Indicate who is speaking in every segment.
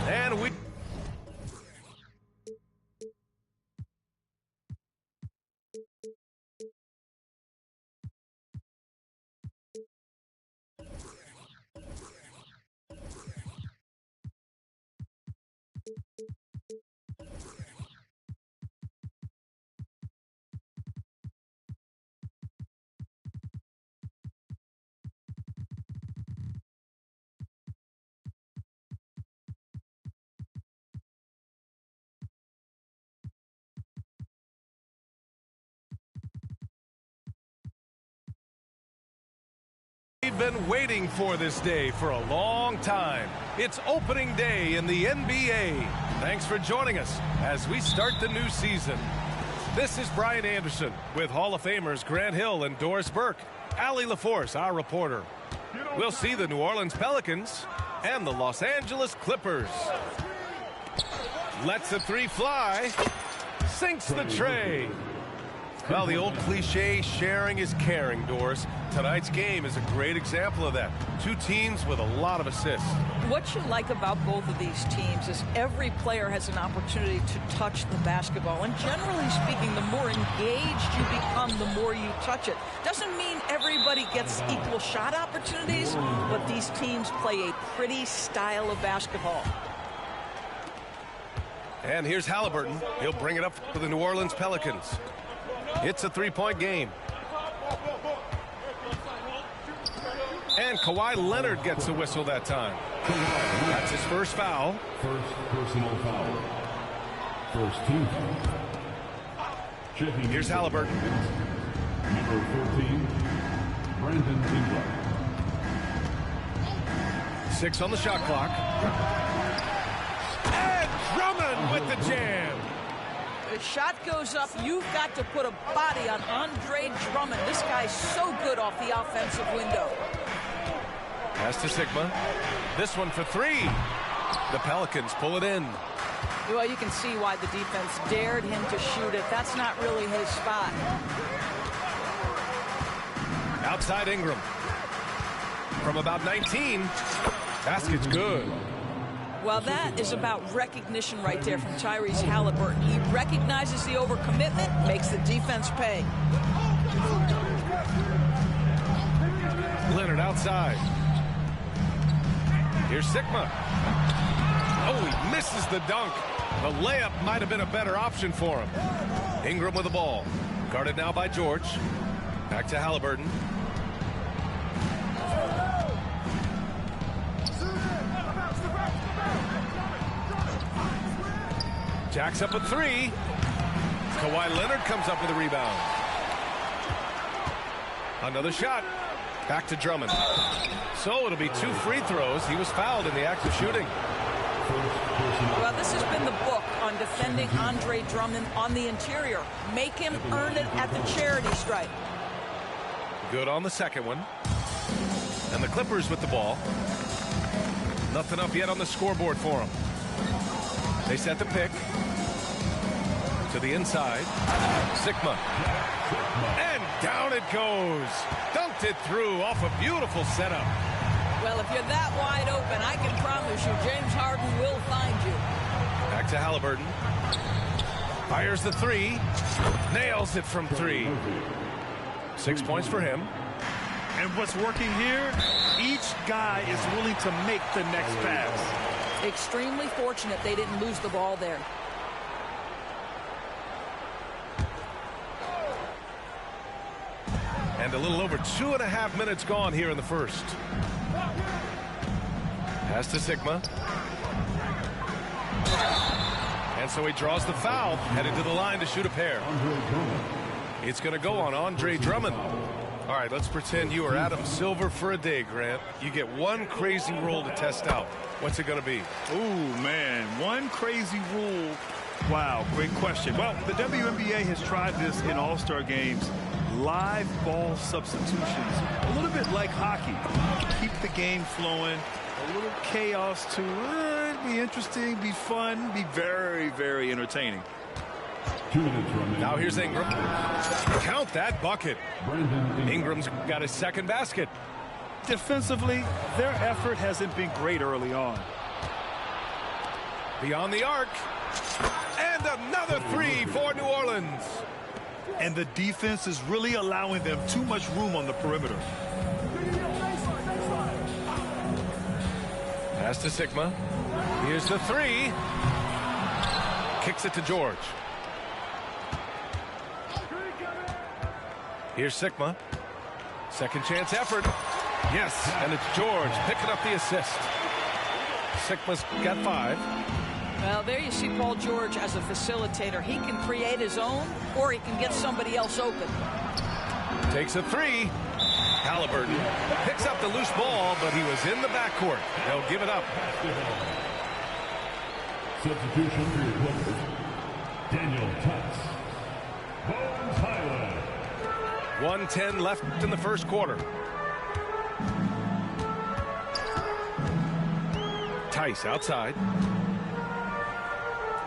Speaker 1: And we... We've been waiting for this day for a long time. It's opening day in the NBA. Thanks for joining us as we start the new season. This is Brian Anderson with Hall of Famers Grant Hill and Doris Burke. Allie LaForce, our reporter. We'll see the New Orleans Pelicans and the Los Angeles Clippers. Lets a three fly. Sinks the tray. Well, the old cliche, sharing is caring, Doris. Tonight's game is a great example of that. Two teams with a lot of assists.
Speaker 2: What you like about both of these teams is every player has an opportunity to touch the basketball. And generally speaking, the more engaged you become, the more you touch it. Doesn't mean everybody gets equal shot opportunities, but these teams play a pretty style of basketball.
Speaker 1: And here's Halliburton. He'll bring it up for the New Orleans Pelicans. It's a three-point game. And Kawhi Leonard gets a whistle that time. That's his first foul.
Speaker 3: First personal foul. First team foul. Checking.
Speaker 1: Here's Halliburton.
Speaker 3: Number 14, Brandon Ingram.
Speaker 1: 6 on the shot clock. And Drummond with the jam.
Speaker 2: The shot goes up, you've got to put a body on Andre Drummond. This guy's so good off the offensive window.
Speaker 1: Pass to Sigma. This one for three. The Pelicans pull it in.
Speaker 2: Well, you can see why the defense dared him to shoot it. That's not really his spot.
Speaker 1: Outside Ingram. From about 19. Basket's good.
Speaker 2: Well, that is about recognition right there from Tyrese Halliburton. He recognizes the overcommitment, makes the defense pay.
Speaker 1: Leonard outside. Here's Sigma. Oh, he misses the dunk. The layup might have been a better option for him. Ingram with the ball. Guarded now by George. Back to Halliburton. Jacks up a three. Kawhi Leonard comes up with a rebound. Another shot. Back to Drummond. So it'll be 2 free throws. He was fouled in the act of shooting.
Speaker 2: Well, this has been the book on defending Andre Drummond on the interior. Make him earn it at the charity stripe.
Speaker 1: Good on the second one. And the Clippers with the ball. Nothing up yet on the scoreboard for them. They set the pick. To the inside. Sigma. And down it goes. Dunked it through off a beautiful setup.
Speaker 2: Well, if you're that wide open, I can promise you James Harden will find you.
Speaker 1: Back to Halliburton. Fires the three. Nails it from 3. 6 points for him.
Speaker 4: And what's working here, each guy is willing to make the next pass.
Speaker 2: Extremely fortunate they didn't lose the ball there.
Speaker 1: And a little over 2.5 minutes gone here in the first. Pass to Sigma. And so he draws the foul, headed to the line to shoot a pair. It's going to go on Andre Drummond. All right, let's pretend you are Adam Silver for a day, Grant. You get one crazy rule to test out. What's it going to be?
Speaker 4: Ooh, man, one crazy rule. Wow, great question. Well, the WNBA has tried this in All-Star games. Live ball substitutions, a little bit like hockey. Keep the game flowing, a little chaos to be interesting, be fun, be very, very entertaining.
Speaker 3: 2 minutes remaining.
Speaker 1: Now here's Ingram. Count that bucket. Ingram's got his second basket.
Speaker 4: Defensively, their effort hasn't been great early on.
Speaker 1: Beyond the arc. And another 3 for New Orleans.
Speaker 4: And the defense is really allowing them too much room on the perimeter.
Speaker 1: Pass to Sigma. Here's the 3. Kicks it to George. Here's Sigma. Second chance effort. Yes, and it's George picking up the assist. Sigma's got 5.
Speaker 2: Well, there you see Paul George as a facilitator. He can create his own, or he can get somebody else open.
Speaker 1: Takes a 3. Halliburton picks up the loose ball, but he was in the backcourt. They'll give it up.
Speaker 3: Substitution for your Clippers. Daniel Tice. Bones Hyland.
Speaker 1: 1:10 left in the first quarter. Tice outside.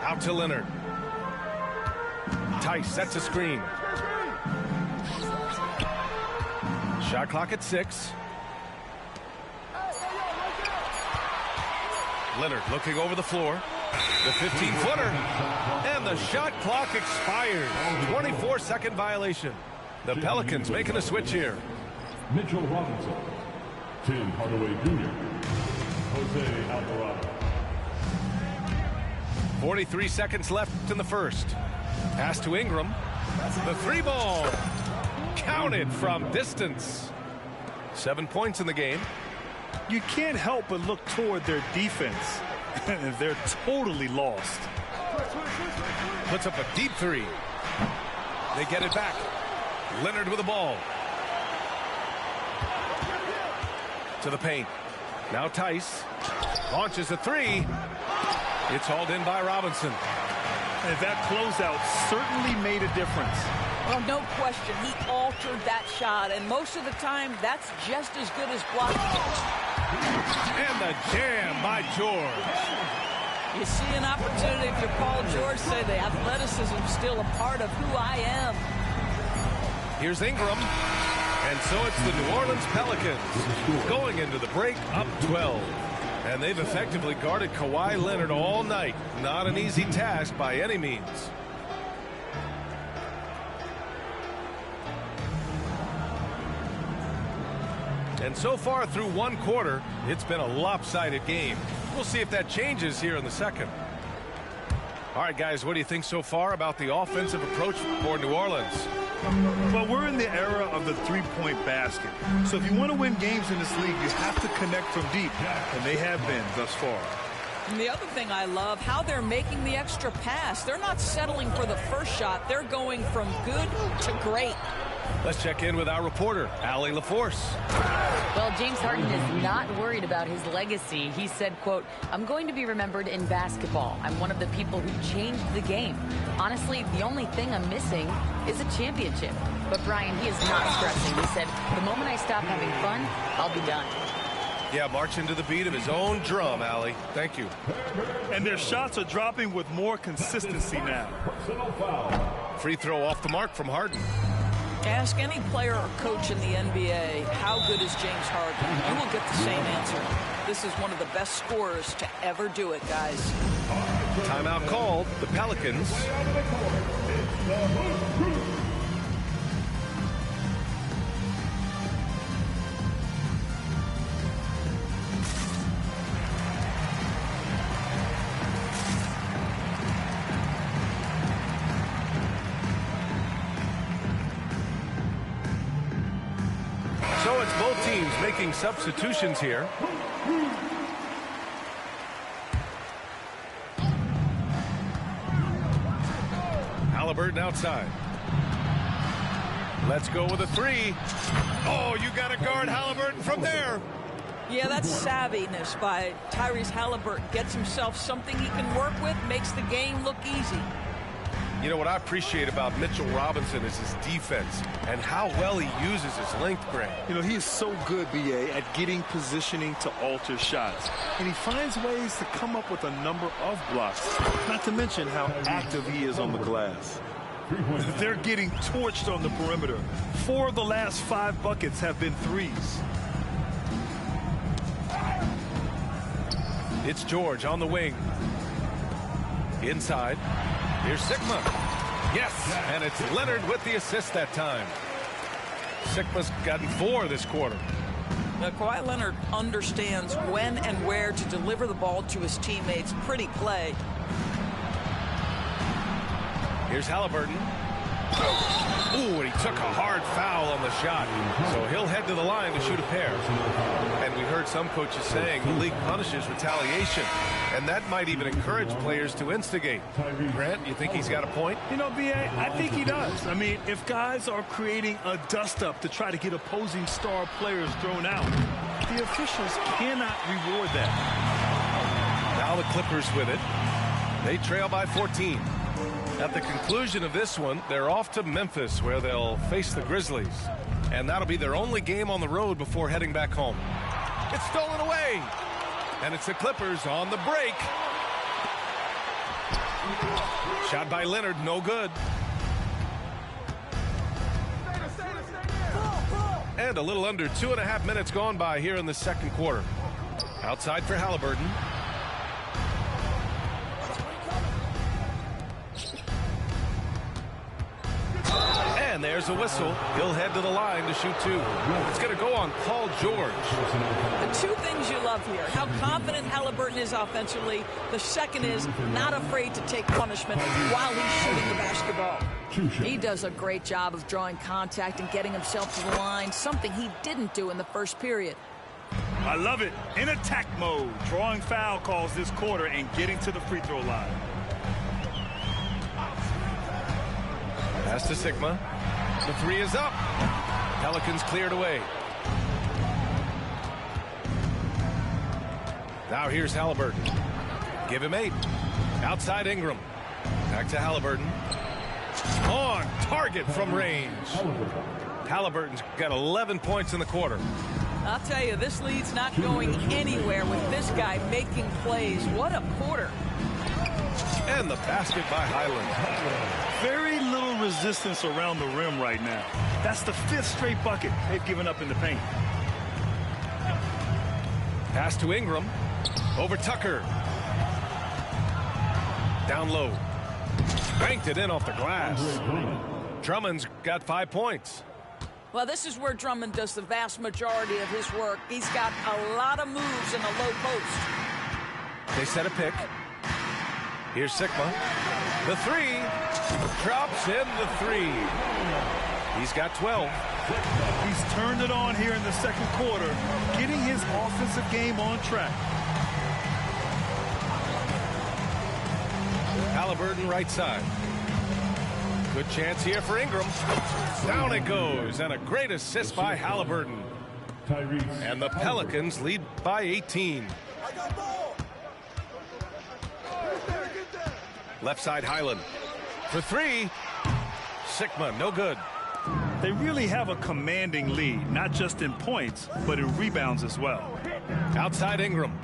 Speaker 1: Out to Leonard. Tice sets a screen. Shot clock at 6. Leonard looking over the floor. The 15-footer. And the shot clock expires. 24-second violation. The Pelicans making a switch here.
Speaker 3: Mitchell Robinson. Tim Hardaway Jr. Jose Alvarado.
Speaker 1: 43 seconds left in the first. Pass to Ingram. The 3 ball. Counted from distance. 7 points in the game.
Speaker 4: You can't help but look toward their defense. They're totally lost.
Speaker 1: Puts up a deep 3. They get it back. Leonard with the ball. To the paint. Now Tice. Launches a 3. It's hauled in by Robinson.
Speaker 4: And that closeout certainly made a difference.
Speaker 2: Well, no question. He altered that shot, and most of the time, that's just as good as blocking it.
Speaker 1: And the jam by George.
Speaker 2: You see an opportunity if you're Paul George, say the athleticism still a part of who I am.
Speaker 1: Here's Ingram. And so it's the New Orleans Pelicans going into the break up 12. And they've effectively guarded Kawhi Leonard all night. Not an easy task by any means. And so far through one quarter, it's been a lopsided game. We'll see if that changes here in the second. All right, guys, what do you think so far about the offensive approach for New Orleans?
Speaker 4: Well, we're in the era of the three-point basket. So if you want to win games in this league, you have to connect from deep, and they have been thus far.
Speaker 2: And the other thing I love, how they're making the extra pass. They're not settling for the first shot. They're going from good to great.
Speaker 1: Let's check in with our reporter, Allie LaForce.
Speaker 5: Well, James Harden is not worried about his legacy. He said, quote, "I'm going to be remembered in basketball. I'm one of the people who changed the game. Honestly, the only thing I'm missing is a championship." But Brian, he is not stressing. He said, "The moment I stop having fun, I'll be done."
Speaker 1: Yeah, marching to the beat of his own drum, Allie. Thank you.
Speaker 4: And their shots are dropping with more consistency now.
Speaker 1: Free throw off the mark from Harden.
Speaker 2: Ask any player or coach in the NBA, how good is James Harden? You will get the same answer. This is one of the best scorers to ever do it, guys.
Speaker 1: Timeout called. The Pelicans. So it's both teams making substitutions here. Haliburton outside. Let's go with a three. Oh, you got to guard Haliburton from there.
Speaker 2: Yeah, that's savviness by Tyrese Haliburton. Gets himself something he can work with, makes the game look easy.
Speaker 1: You know, what I appreciate about Mitchell Robinson is his defense and how well he uses his length, Grant.
Speaker 4: You know, he is so good, B.A., at getting positioning to alter shots. And he finds ways to come up with a number of blocks, not to mention how active he is on the glass. They're getting torched on the perimeter. 4 of the last 5 buckets have been threes.
Speaker 1: It's George on the wing. Inside. Here's Sigma. Yes, and it's Leonard with the assist that time. Sigma's gotten 4 this quarter.
Speaker 2: Now, Kawhi Leonard understands when and where to deliver the ball to his teammates. Pretty play.
Speaker 1: Here's Haliburton. Ooh, and he took a hard foul on the shot. So he'll head to the line to shoot a pair. And we heard some coaches saying the league punishes retaliation. And that might even encourage players to instigate. Grant, you think he's got a point?
Speaker 4: You know, B.A., I think he does. I mean, if guys are creating a dust-up to try to get opposing star players thrown out, the officials cannot reward that.
Speaker 1: Now the Clippers with it. They trail by 14. At the conclusion of this one, they're off to Memphis, where they'll face the Grizzlies. And that'll be their only game on the road before heading back home. It's stolen away. And it's the Clippers on the break. Shot by Leonard, no good. And a little under 2.5 minutes gone by here in the second quarter. Outside for Haliburton. And there's a whistle. He'll head to the line to shoot 2. It's going to go on Paul George.
Speaker 2: The 2 things you love here, how confident Haliburton is offensively. The second is not afraid to take punishment while he's shooting the basketball. He does a great job of drawing contact and getting himself to the line, something he didn't do in the first period.
Speaker 4: I love it. In attack mode, drawing foul calls this quarter and getting to the free throw line.
Speaker 1: Pass to Sigma. The 3 is up. Pelicans cleared away. Now here's Haliburton. Give him 8. Outside Ingram. Back to Haliburton. On target from range. Haliburton's got 11 points in the quarter.
Speaker 2: I'll tell you, this lead's not going anywhere with this guy making plays. What a quarter.
Speaker 1: And the basket by Highland.
Speaker 4: Very little resistance around the rim right now. That's the 5th straight bucket they've given up in the paint.
Speaker 1: Pass to Ingram. Over Tucker. Down low. Banked it in off the glass. Drummond's got 5 points.
Speaker 2: Well, this is where Drummond does the vast majority of his work. He's got a lot of moves in a low post.
Speaker 1: They set a pick. Here's Sikma. The three. Drops in the three. He's got 12.
Speaker 4: He's turned it on here in the second quarter, getting his offensive game on track.
Speaker 1: Halliburton right side. Good chance here for Ingram. Down it goes, and a great assist by Halliburton. And the Pelicans lead by 18. Left side Highland. For three. Sikma, no good.
Speaker 4: They really have a commanding lead, not just in points, but in rebounds as well.
Speaker 1: Outside Ingram.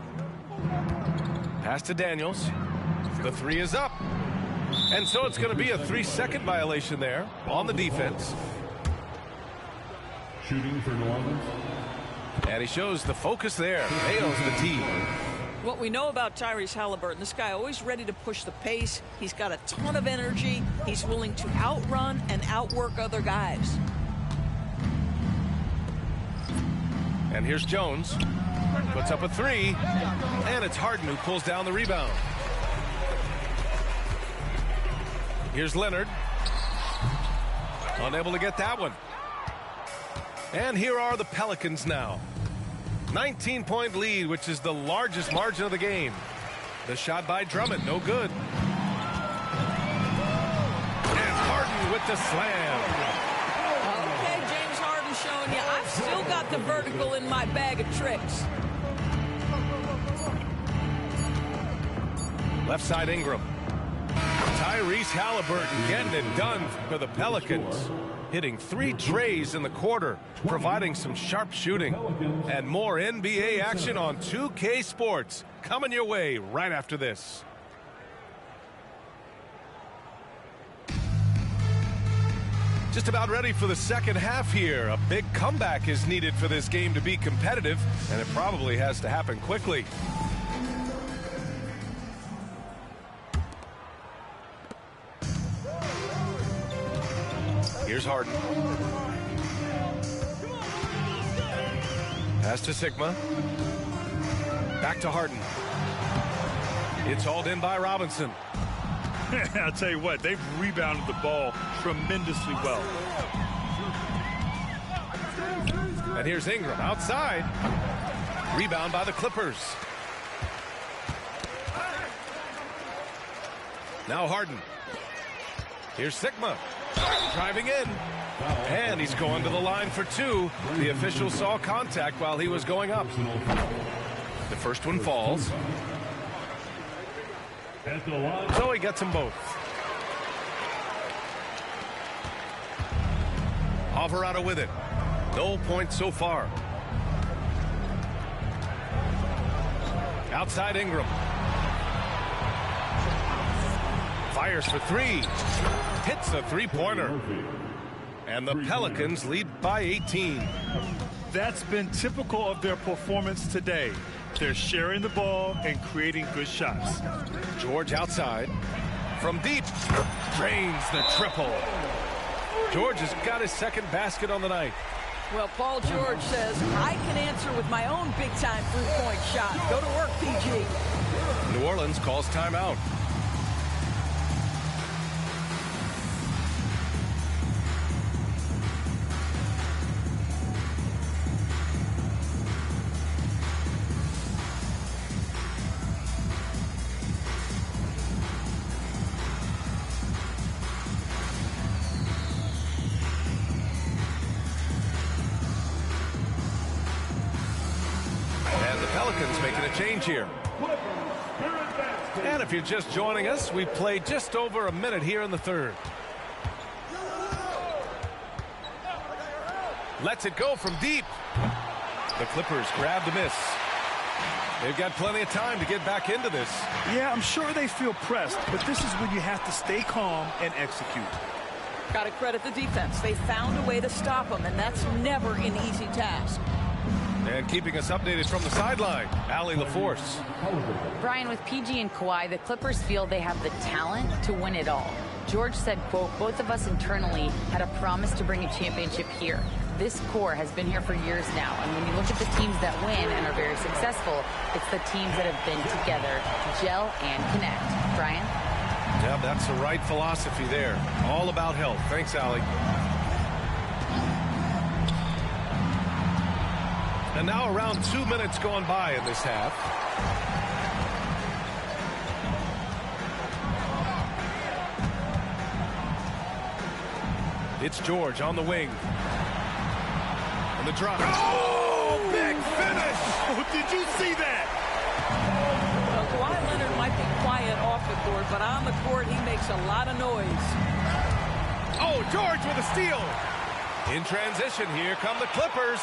Speaker 1: Pass to Daniels. The three is up. And so it's going to be a 3-second violation there on the defense.
Speaker 3: Shooting for New Orleans.
Speaker 1: And he shows the focus there. Nails the tee.
Speaker 2: What we know about Tyrese Halliburton, this guy always ready to push the pace. He's got a ton of energy. He's willing to outrun and outwork other guys.
Speaker 1: And here's Jones. Puts up a three. And it's Harden who pulls down the rebound. Here's Leonard. Unable to get that one. And here are the Pelicans now. 19-point lead, which is the largest margin of the game. The shot by Drummond, no good. And Harden with the slam.
Speaker 2: Okay, James Harden showing you, I've still got the vertical in my bag of tricks.
Speaker 1: Left side Ingram. Tyrese Halliburton getting it done for the Pelicans. Hitting 3 trays in the quarter, providing some sharp shooting. And more NBA action on 2K Sports coming your way right after this. Just about ready for the second half here. A big comeback is needed for this game to be competitive, and it probably has to happen quickly. Here's Harden. Pass to Sikma. Back to Harden. It's hauled in by Robinson.
Speaker 4: I'll tell you what, they've rebounded the ball tremendously well.
Speaker 1: And here's Ingram outside. Rebound by the Clippers. Now Harden. Here's Sikma. Driving in. And he's going to the line for 2. The official saw contact while he was going up. The first one falls. So he gets them both. Alvarado with it. No points so far. Outside Ingram. Fires for 3. Hits a 3-pointer. And the Pelicans lead by 18.
Speaker 4: That's been typical of their performance today. They're sharing the ball and creating good shots.
Speaker 1: George outside. From deep. Drains the triple. George has got his second basket on the night.
Speaker 2: Well, Paul George says, I can answer with my own big-time three-point shot. Go to work, PG.
Speaker 1: New Orleans calls timeout. Change here. And if you're just joining us, we played just over a minute here in the third. Lets it go from deep. The Clippers grab the miss. They've got plenty of time to get back into this.
Speaker 4: Yeah, I'm sure they feel pressed, but this is when you have to stay calm and execute.
Speaker 2: Got to credit the defense. They found a way to stop them, and that's never an easy task.
Speaker 1: And keeping us updated from the sideline, Allie LaForce.
Speaker 5: Brian, with PG and Kawhi, the Clippers feel they have the talent to win it all. George said, quote, both of us internally had a promise to bring a championship here. This core has been here for years now, and when you look at the teams that win and are very successful, it's the teams that have been together to gel and connect. Brian?
Speaker 1: Yeah, that's the right philosophy there. All about health. Thanks, Allie. And now around 2 minutes gone by in this half. It's George on the wing. And the drop. Oh, big finish!
Speaker 4: Oh, did you see that?
Speaker 2: Well, Kawhi Leonard might be quiet off the court, but on the court, he makes a lot of noise.
Speaker 1: Oh, George with a steal. In transition, here come the Clippers.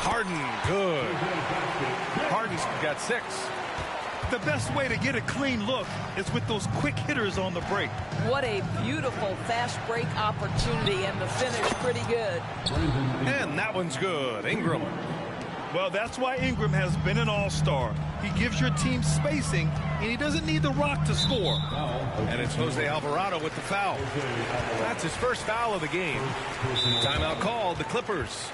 Speaker 1: Harden, good. Harden's got 6.
Speaker 4: The best way to get a clean look is with those quick hitters on the break.
Speaker 2: What a beautiful fast break opportunity, and the finish pretty good.
Speaker 1: And that one's good. Ingram.
Speaker 4: Well, that's why Ingram has been an all-star. He gives your team spacing, and he doesn't need the rock to score.
Speaker 1: And it's Jose Alvarado with the foul. That's his first foul of the game. Timeout called, the Clippers.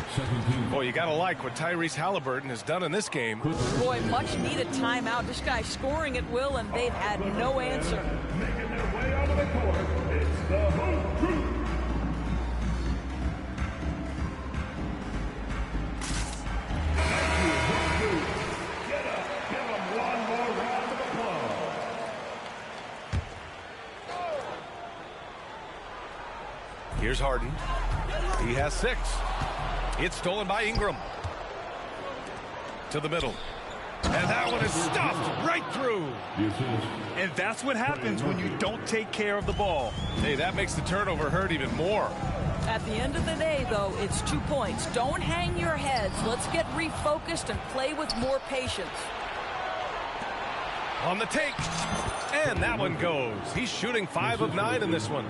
Speaker 1: Boy, you got to like what Tyrese Halliburton has done in this game.
Speaker 2: Boy, much needed timeout. This guy scoring at will, and they've had no answer.
Speaker 3: Making their way onto the court, it's the Hoop Crew. Get up, give them one more round of applause.
Speaker 1: Here's Harden. He has 6. It's stolen by Ingram. To the middle. And that one is stuffed right through.
Speaker 4: And that's what happens when you don't take care of the ball.
Speaker 1: Hey, that makes the turnover hurt even more.
Speaker 2: At the end of the day, though, it's 2 points. Don't hang your heads. Let's get refocused and play with more patience.
Speaker 1: On the take. And that one goes. He's shooting 5 of 9 in this one.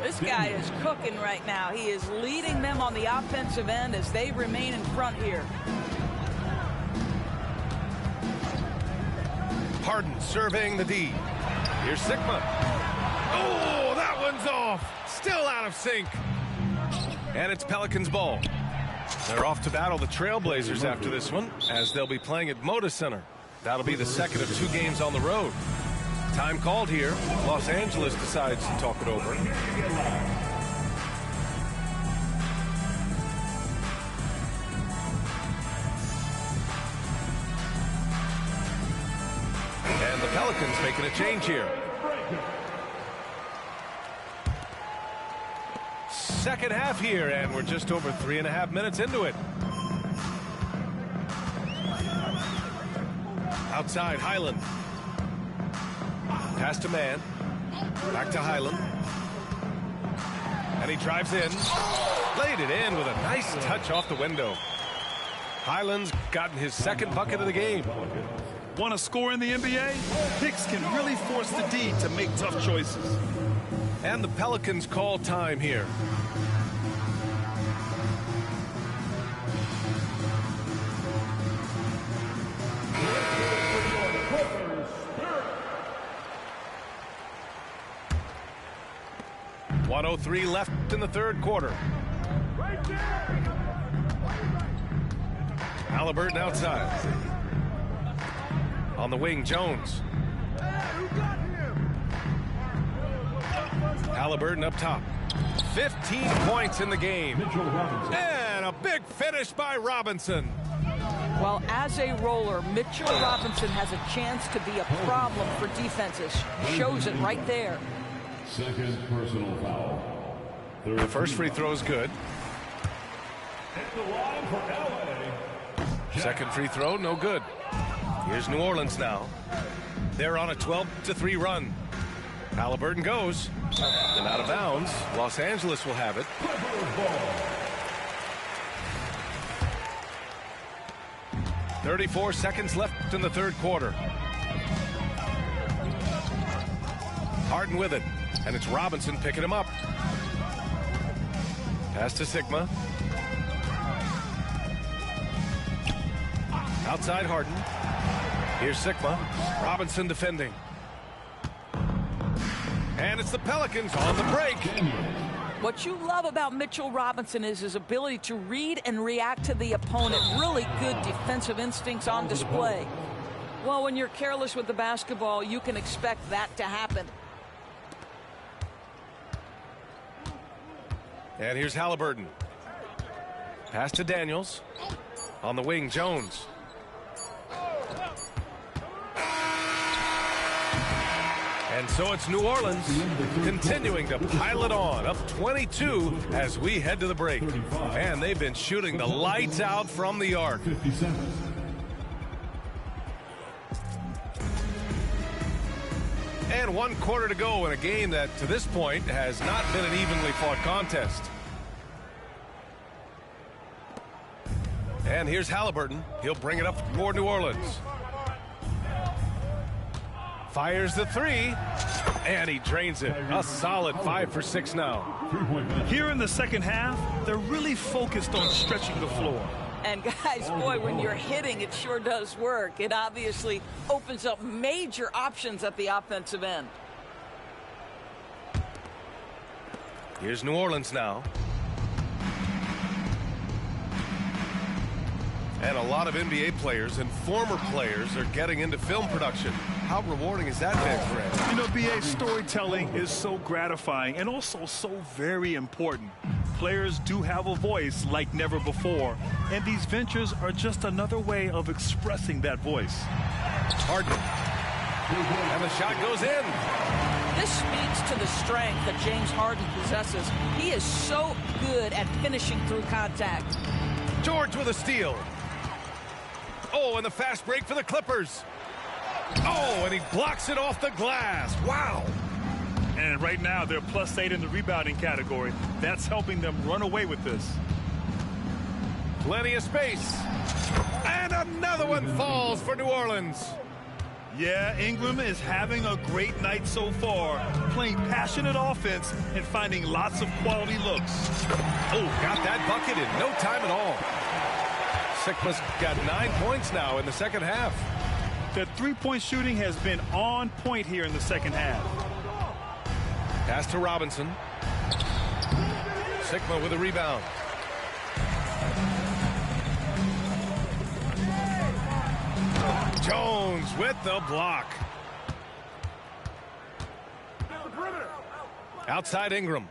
Speaker 2: This guy is cooking right now. He is leading them on the offensive end as they remain in front here.
Speaker 1: Harden surveying the D. Here's Sigma. Oh, that one's off. Still out of sync. And it's Pelicans ball. They're off to battle the Trailblazers after this one, as they'll be playing at Moda Center. That'll be the second of 2 games on the road. Time called here. Los Angeles decides to talk it over. And the Pelicans making a change here. Second half here, and we're just over 3.5 minutes into it. Outside, Highland. Pass to man. Back to Highland. And he drives in. Laid it in with a nice touch off the window. Highland's gotten his 2nd bucket of the game.
Speaker 4: Want to score in the NBA? Hicks can really force the D to make tough choices.
Speaker 1: And the Pelicans call time here. .103 left in the 3rd quarter. Halliburton outside. On the wing, Jones. Halliburton up top. 15 points in the game. And a big finish by Robinson.
Speaker 2: Well, as a roller, Mitchell Robinson has a chance to be a problem for defenses. Shows it right there.
Speaker 3: Second personal foul.
Speaker 1: The first free throw is good.
Speaker 3: Hit the line for LA.
Speaker 1: Second free throw, no good. Here's New Orleans now. They're on a 12-3 run. Halliburton goes. And out of bounds. Los Angeles will have it. 34 seconds left in the 3rd quarter. Harden with it. And it's Robinson picking him up. Pass to Sigma. Outside Harden. Here's Sigma. Robinson defending. And it's the Pelicans on the break.
Speaker 2: What you love about Mitchell Robinson is his ability to read and react to the opponent. Really good defensive instincts on display. Well, when you're careless with the basketball, you can expect that to happen.
Speaker 1: And here's Halliburton. Pass to Daniels. On the wing, Jones. And so it's New Orleans continuing to pile it on, up 22 as we head to the break. And they've been shooting the lights out from the arc. And 1 quarter to go in a game that to this point has not been an evenly fought contest. And here's Halliburton. He'll bring it up for New Orleans. Fires the three, and he drains it. A solid 5 for 6 now.
Speaker 4: Here in the second half, they're really focused on stretching the floor.
Speaker 2: And guys, boy, when you're hitting, it sure does work. It obviously opens up major options at the offensive end.
Speaker 1: Here's New Orleans now. And a lot of NBA players and former players are getting into film production. How rewarding has that been for him?
Speaker 4: You know, BA, storytelling is so gratifying and also so very important. Players do have a voice like never before, and these ventures are just another way of expressing that voice.
Speaker 1: Harden. And the shot goes in.
Speaker 2: This speaks to the strength that James Harden possesses. He is so good at finishing through contact.
Speaker 1: George with a steal. Oh, and the fast break for the Clippers. Oh, and he blocks it off the glass. Wow.
Speaker 4: And right now, they're +8 in the rebounding category. That's helping them run away with this.
Speaker 1: Plenty of space. And another one falls for New Orleans.
Speaker 4: Yeah, Ingram is having a great night so far, playing passionate offense and finding lots of quality looks.
Speaker 1: Oh, got that bucket in no time at all. Sigma's got 9 points now in the second half.
Speaker 4: The three-point shooting has been on point here in the second half.
Speaker 1: Pass to Robinson. Sigma with a rebound. Jones with the block. Outside Ingram.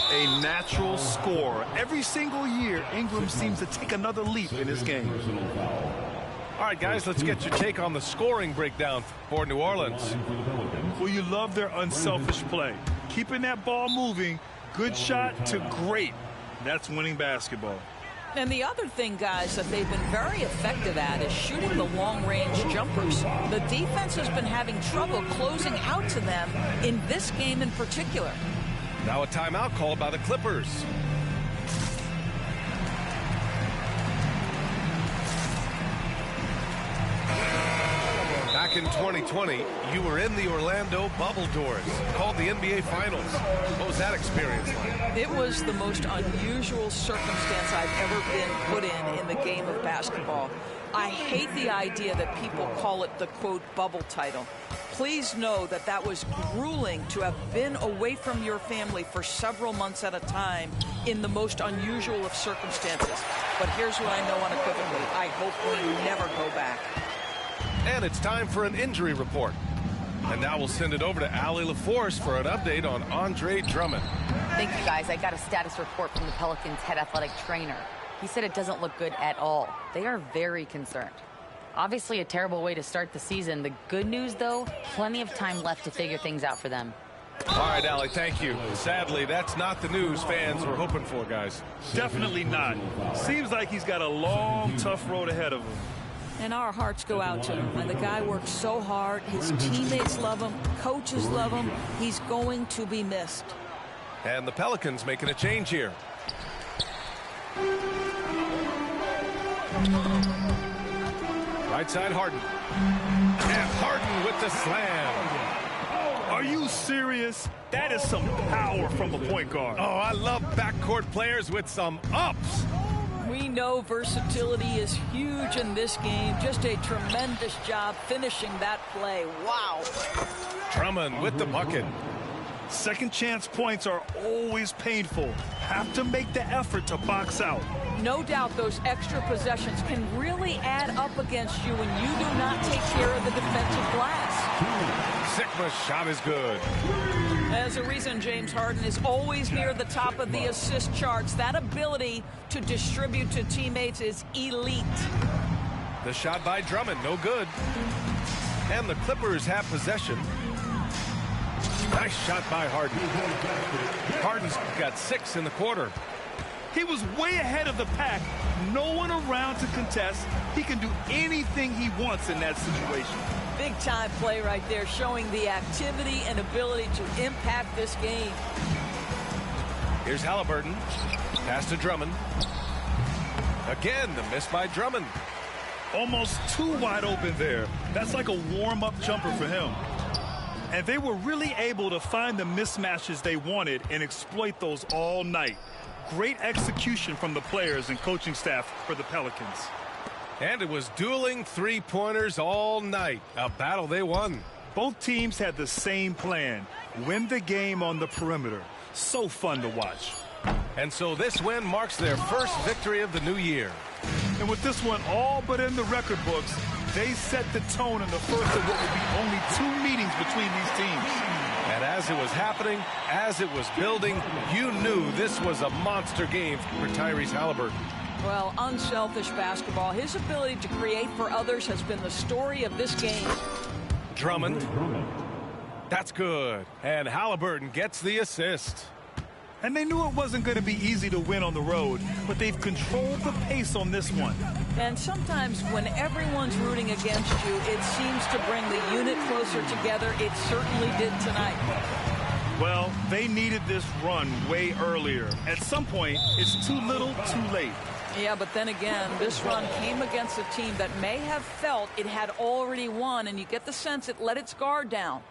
Speaker 4: A natural scorer. Every single year, Ingram seems to take another leap in his game.
Speaker 1: All right, guys, let's get your take on the scoring breakdown for New Orleans.
Speaker 4: Well, you love their unselfish play. Keeping that ball moving, good shot to great. That's winning basketball.
Speaker 2: And the other thing, guys, that they've been very effective at is shooting the long-range jumpers. The defense has been having trouble closing out to them in this game in particular.
Speaker 1: Now a timeout called by the Clippers. Back in 2020, you were in the Orlando bubble doors, called the NBA Finals. What was that experience like?
Speaker 2: It was the most unusual circumstance I've ever been put in the game of basketball. I hate the idea that people call it the, quote, bubble title. Please know that that was grueling to have been away from your family for several months at a time in the most unusual of circumstances. But here's what I know unequivocally. I hope we never go back.
Speaker 1: And it's time for an injury report. And now we'll send it over to Allie LaForce for an update on Andre Drummond.
Speaker 5: Thank you, guys. I got a status report from the Pelicans' head athletic trainer. He said it doesn't look good at all. They are very concerned. Obviously a terrible way to start the season. The good news, though, plenty of time left to figure things out for them.
Speaker 1: All right, Allie, thank you. Sadly, that's not the news fans were hoping for, guys.
Speaker 4: Definitely not. Seems like he's got a long, tough road ahead of him.
Speaker 2: And our hearts go out to him. And the guy works so hard. His teammates love him. Coaches love him. He's going to be missed.
Speaker 1: And the Pelicans making a change here. Right side Harden. And Harden with the slam.
Speaker 4: Are you serious? That is some power from a point guard.
Speaker 1: Oh, I love backcourt players with some ups.
Speaker 2: We know versatility is huge in this game. Just a tremendous job finishing that play. Wow.
Speaker 1: Drummond with the bucket.
Speaker 4: Second chance points are always painful. Have to make the effort to box out.
Speaker 2: No doubt those extra possessions can really add up against you when you do not take care of the defensive glass.
Speaker 1: Sigma's shot is good.
Speaker 2: There's a reason James Harden is always near the top of the assist charts. That ability to distribute to teammates is elite.
Speaker 1: The shot by Drummond, no good. And the Clippers have possession. Nice shot by Harden. Harden's got 6 in the quarter.
Speaker 4: He was way ahead of the pack. No one around to contest. He can do anything he wants in that situation.
Speaker 2: Big time play right there, showing the activity and ability to impact this game.
Speaker 1: Here's Halliburton. Pass to Drummond. Again, the miss by Drummond.
Speaker 4: Almost too wide open there. That's like a warm-up jumper for him. And they were really able to find the mismatches they wanted and exploit those all night. Great execution from the players and coaching staff for the Pelicans.
Speaker 1: And it was dueling three-pointers all night. A battle they won.
Speaker 4: Both teams had the same plan. Win the game on the perimeter. So fun to watch.
Speaker 1: And so this win marks their first victory of the new year.
Speaker 4: And with this one all but in the record books, they set the tone in the first of what would be only 2 meetings between these teams.
Speaker 1: And as it was happening, as it was building, you knew this was a monster game for Tyrese Halliburton.
Speaker 2: Well, unselfish basketball. His ability to create for others has been the story of this game.
Speaker 1: Drummond. That's good. And Halliburton gets the assist.
Speaker 4: And they knew it wasn't going to be easy to win on the road, but they've controlled the pace on this one.
Speaker 2: And sometimes when everyone's rooting against you, it seems to bring the unit closer together. It certainly did tonight.
Speaker 4: Well, they needed this run way earlier. At some point, it's too little, too late.
Speaker 2: Yeah, but then again, this run came against a team that may have felt it had already won, and you get the sense it let its guard down.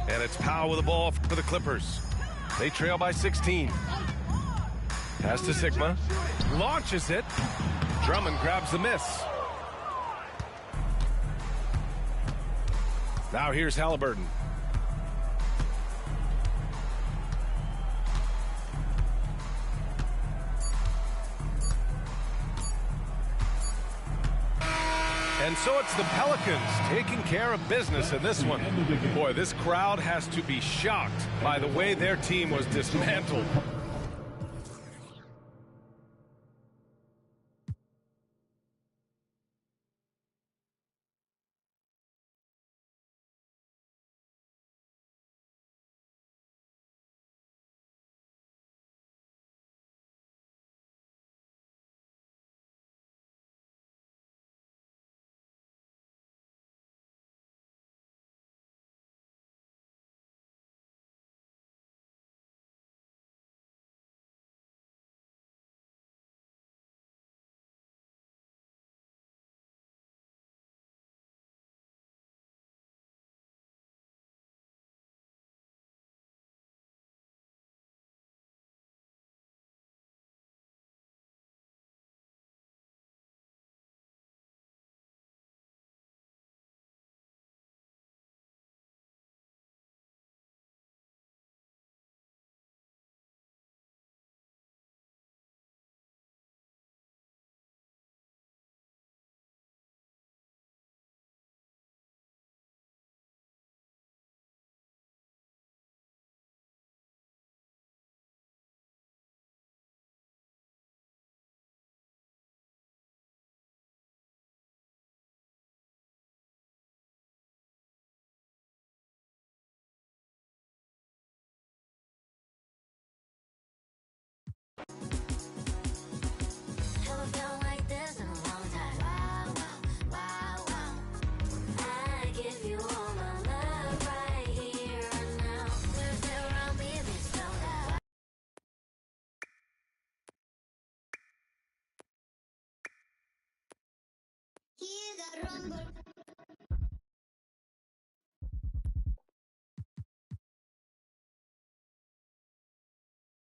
Speaker 1: And it's Powell with the ball for the Clippers. They trail by 16. Pass to Sigma. Launches it. Drummond grabs the miss. Now here's Halliburton. And so it's the Pelicans taking care of business in this one. Boy, this crowd has to be shocked by the way their team was dismantled.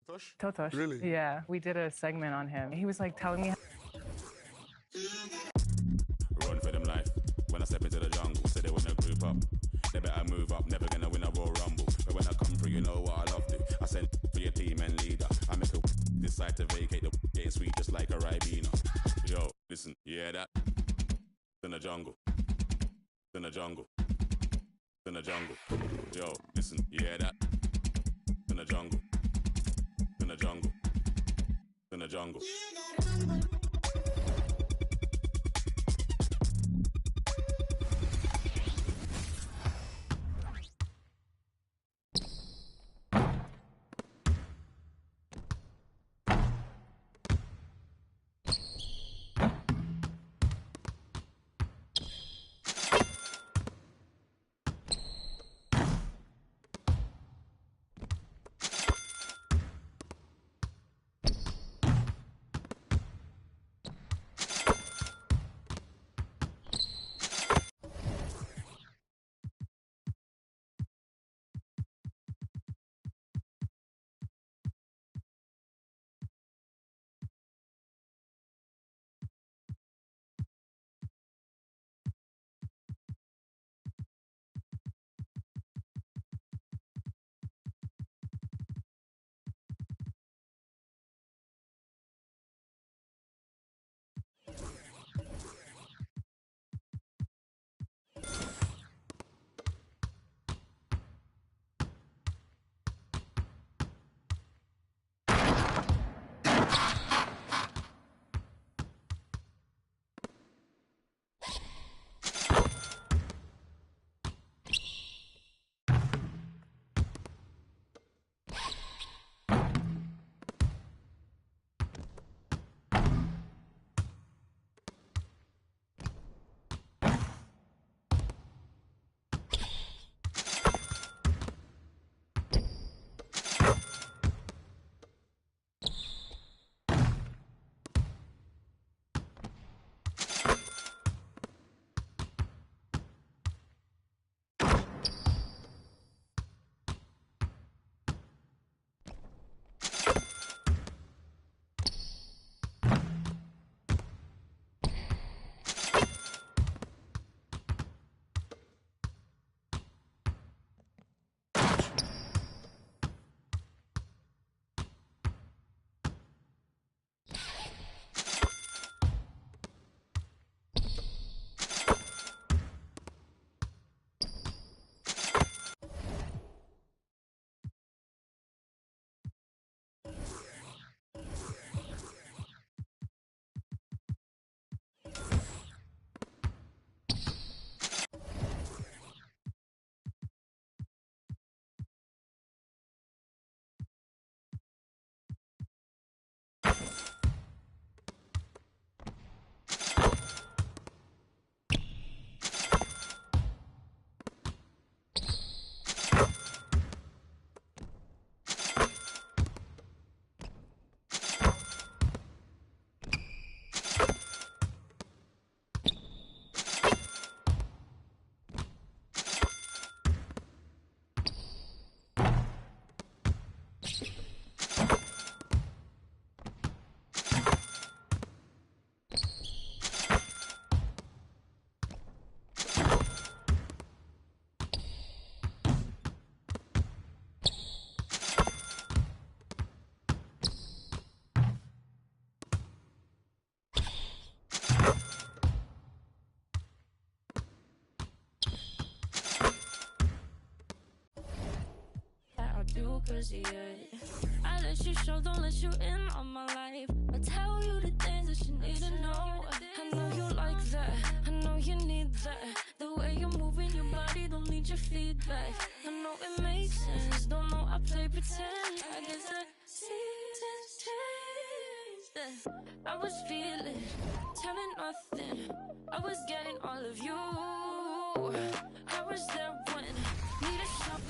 Speaker 6: Totosh.
Speaker 7: Really?
Speaker 6: Yeah, we did a segment on him. He was like telling me.
Speaker 8: Run for them life. When I step into the jungle, say they wanna group up. They better move up, never gonna win a Royal Rumble. But when I come through, you know what I love to. I send for your team and leader. I make a decide to vacate the getting sweet just like a Ribena. Yo, listen, you hear that? In the jungle. In the jungle. In the jungle. Yo, listen, you hear that? In the jungle. In the jungle. In the jungle.
Speaker 9: Cause yeah, I let you show, don't let you in on my life. I tell you the things that you need to know. I know you like that, I know you need that. The way you're moving your body, don't need your feedback. I know it makes sense, don't know I play pretend. I guess the seasons changed. I was feeling, telling nothing. I was getting all of you. I was there when need a shot.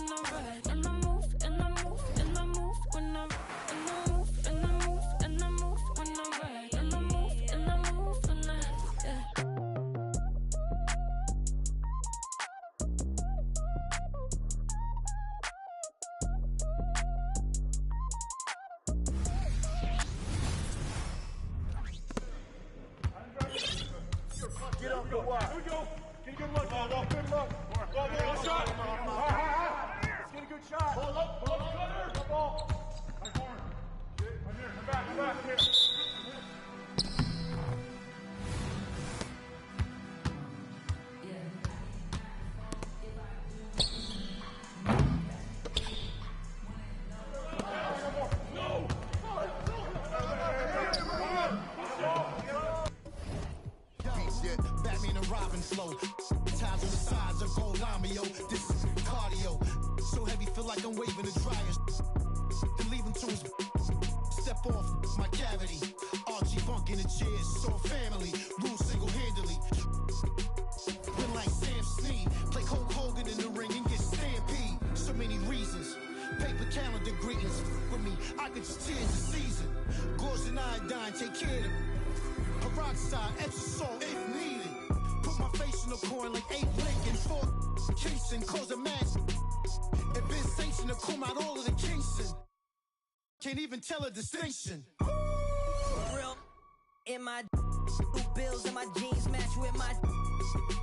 Speaker 9: when I ride. And I move, and I move, and I move when I ride. And I move, and I move, and I move when I ride. And I move, and I move when I, yeah.
Speaker 3: Get up, go wide. Here we go. Get a good look. Good look. Go shot. Let's get a good shot. Pull up, cutter. Good ball. Right corner. Right here. Come back here.
Speaker 7: Batman and Robin flow. Ties on the sides of gold lamio. This is cardio. So heavy, feel like I'm waving a dryer. Then leave him to his step off my cavity. Archie bunk in the chair, so family. Rule single-handedly. Win like Sam Snead. Play Hulk Hogan in the ring and get stampede. So many reasons. Paper calendar greetings with me. I could just tears the season. Gauze and iodine, take care of them. Peroxide, extra salt if needed. Put my face in the corn like 8 Lincoln. 4 Kingston, cause a match. And been sanctioned to come out all of the Kingston. Can't even tell a distinction.
Speaker 10: Real in my bills and my jeans match with my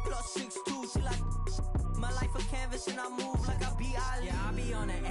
Speaker 10: +6'2" till I my life a canvas and I move like I be Ali. Yeah, I be on an